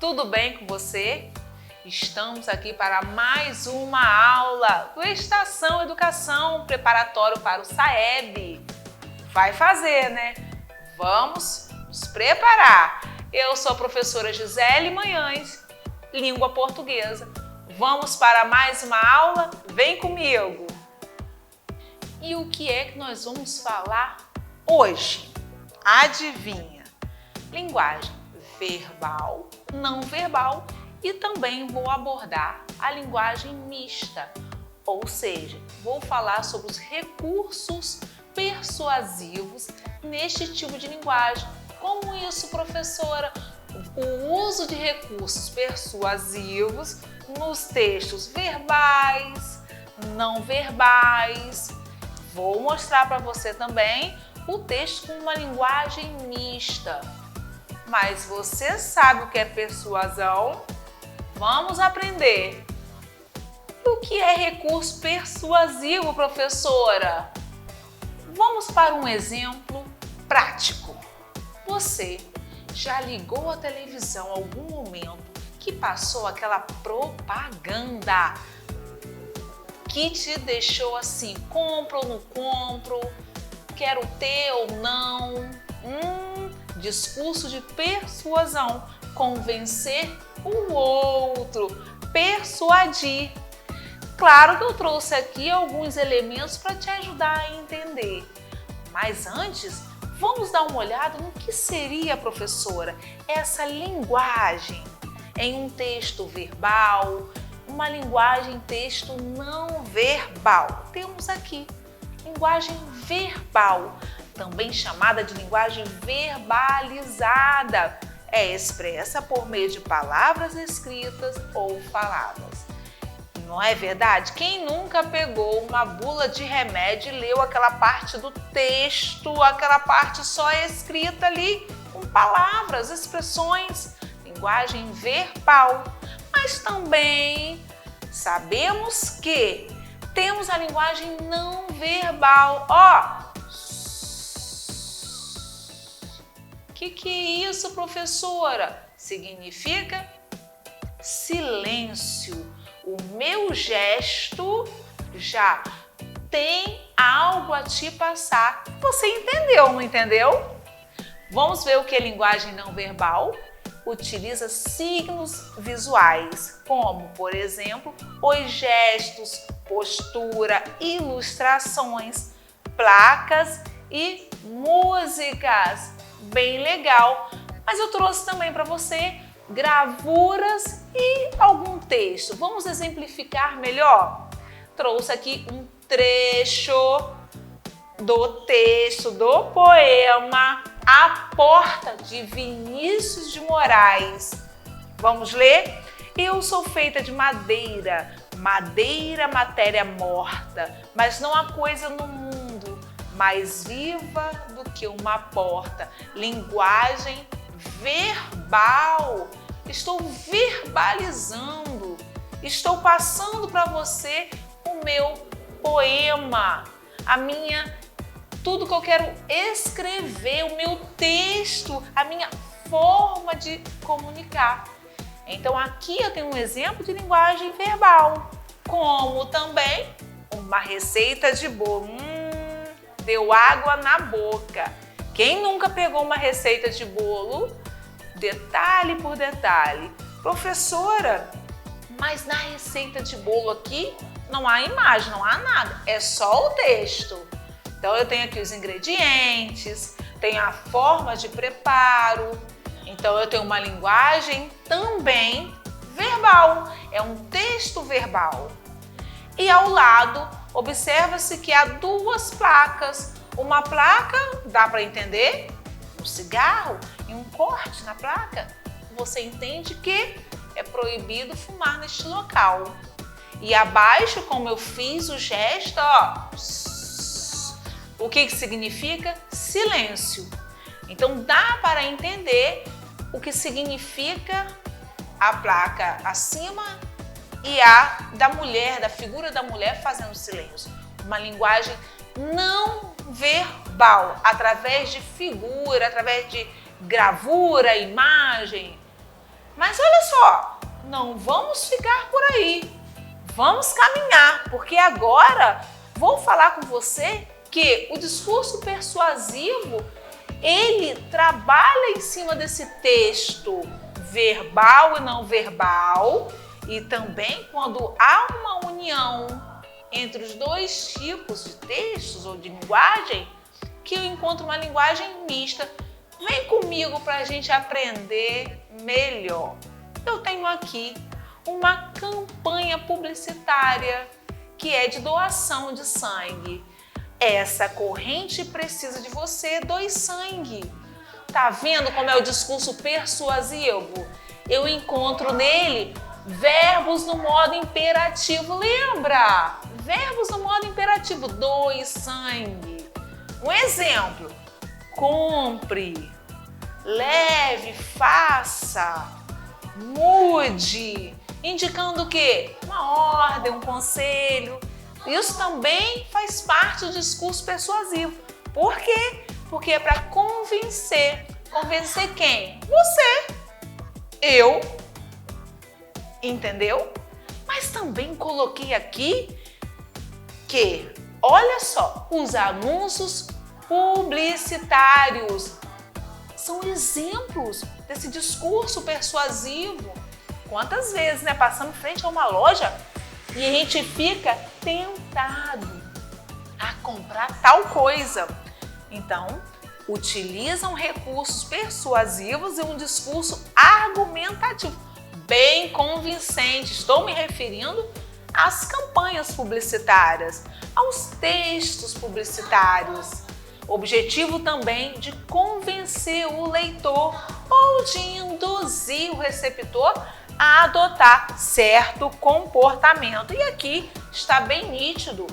tudo bem com você? Estamos aqui para mais uma aula do Estação Educação Preparatório para o SAEB. Vai fazer, né? Vamos nos preparar. Eu sou a professora Gisele Manhães, língua portuguesa. Vamos para mais uma aula? Vem comigo! E o que é que nós vamos falar hoje? Adivinha? Linguagem verbal, não verbal e também vou abordar a linguagem mista, ou seja, vou falar sobre os recursos persuasivos neste tipo de linguagem. Como isso, professora? O uso de recursos persuasivos nos textos verbais, não verbais. Vou mostrar para você também o texto com uma linguagem mista. Mas você sabe o que é persuasão? Vamos aprender. E o que é recurso persuasivo, professora? Vamos para um exemplo prático. Você já ligou a televisão em algum momento que passou aquela propaganda que te deixou assim, compro ou não compro, quero ter ou não? Discurso de persuasão, convencer o outro, persuadir. Claro que eu trouxe aqui alguns elementos para te ajudar a entender. Mas antes, vamos dar uma olhada no que seria, professora, essa linguagem em um texto verbal, uma linguagem texto não verbal. Temos aqui linguagem verbal, também chamada de linguagem verbalizada. É expressa por meio de palavras escritas ou faladas. Não é verdade? Quem nunca pegou uma bula de remédio e leu aquela parte do texto, aquela parte só escrita ali, com palavras, expressões, linguagem verbal. Mas também sabemos que temos a linguagem não verbal. Que é isso, professora? Significa silêncio. O meu gesto já tem algo a te passar. Você entendeu, não entendeu? Vamos ver o que é linguagem não verbal. Utiliza signos visuais, como, por exemplo, os gestos, postura, ilustrações, placas e músicas. Bem legal, mas eu trouxe também para você gravuras e algum texto. Vamos exemplificar melhor? Trouxe aqui um trecho do texto do poema A Porta, de Vinícius de Moraes. Vamos ler? Eu sou feita de madeira, matéria morta, mas não há coisa no mundo mais viva do que uma porta. Linguagem verbal. Estou verbalizando, estou passando para você o meu poema, tudo que eu quero escrever, o meu texto, a minha forma de comunicar. Então aqui eu tenho um exemplo de linguagem verbal, como também uma receita de bolo. Deu água na boca. Quem nunca pegou uma receita de bolo, detalhe por detalhe? Professora, mas na receita de bolo aqui não há imagem, não há nada, é só o texto. Então eu tenho aqui os ingredientes, tenho a forma de preparo, então eu tenho uma linguagem também verbal, é um texto verbal. E ao lado, observa-se que há duas placas. Uma placa, dá para entender? Um cigarro e um corte na placa. Você entende que é proibido fumar neste local. E abaixo, como eu fiz o gesto, o que significa? Silêncio. Então dá para entender o que significa a placa acima e a da mulher, da figura da mulher fazendo silêncio. Uma linguagem não verbal, através de figura, através de gravura, imagem. Mas olha só, não vamos ficar por aí. Vamos caminhar, porque agora vou falar com você que o discurso persuasivo, ele trabalha em cima desse texto verbal e não verbal, e também quando há uma união entre os dois tipos de textos ou de linguagem, que eu encontro uma linguagem mista. Vem comigo para a gente aprender melhor. Eu tenho aqui uma campanha publicitária que é de doação de sangue. Essa corrente precisa de você, doe sangue. Tá vendo como é o discurso persuasivo? Eu encontro nele verbos no modo imperativo, lembra? Verbos no modo imperativo, doe sangue. Um exemplo, compre, leve, faça, mude, indicando o quê? Uma ordem, um conselho. Isso também faz parte do discurso persuasivo. Por quê? Porque é para convencer. Convencer quem? Você. Eu. Entendeu? Mas também coloquei aqui que, olha só, os anúncios publicitários são exemplos desse discurso persuasivo. Quantas vezes, né, passamos frente a uma loja e a gente fica tentado a comprar tal coisa. Então, utilizam recursos persuasivos e um discurso argumentativo, bem convincente. Estou me referindo às campanhas publicitárias, aos textos publicitários. Objetivo também de convencer o leitor ou de induzir o receptor a adotar certo comportamento. E aqui está bem nítido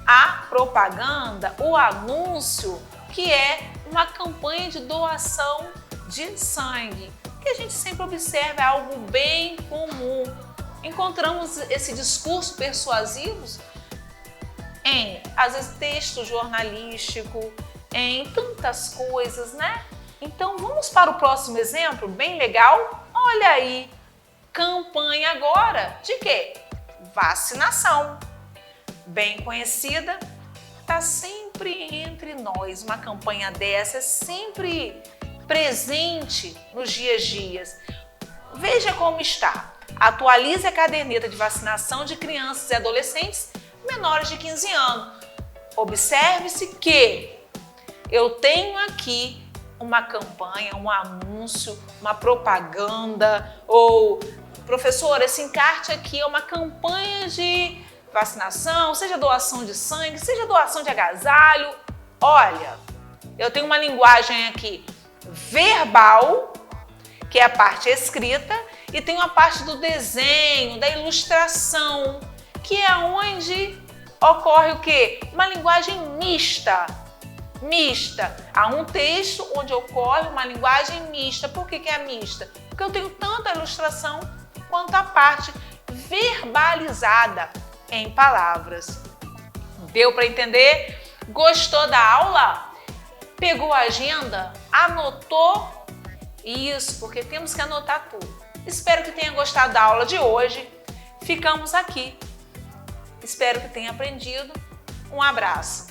a propaganda, o anúncio, que é uma campanha de doação de sangue, que a gente sempre observa, é algo bem comum. Encontramos esse discurso persuasivo em, às vezes, texto jornalístico, em tantas coisas, né? Então, vamos para o próximo exemplo, bem legal. Olha aí, campanha agora de quê? Vacinação. Bem conhecida, está sempre entre nós. Uma campanha dessa é sempre presente nos dias. Veja como está. Atualize a caderneta de vacinação de crianças e adolescentes menores de 15 anos. Observe-se que eu tenho aqui uma campanha, um anúncio, uma propaganda, ou professor, esse encarte aqui é uma campanha de vacinação, seja doação de sangue, seja doação de agasalho. Olha, eu tenho uma linguagem aqui verbal, que é a parte escrita, e tenho a parte do desenho, da ilustração, que é onde ocorre o quê? Uma linguagem mista. Há um texto onde ocorre uma linguagem mista. Por que é mista? Porque eu tenho tanto a ilustração quanto a parte verbalizada em palavras. Deu para entender? Gostou da aula? Pegou a agenda? Anotou? Isso, porque temos que anotar tudo. Espero que tenha gostado da aula de hoje. Ficamos aqui. Espero que tenha aprendido. Um abraço.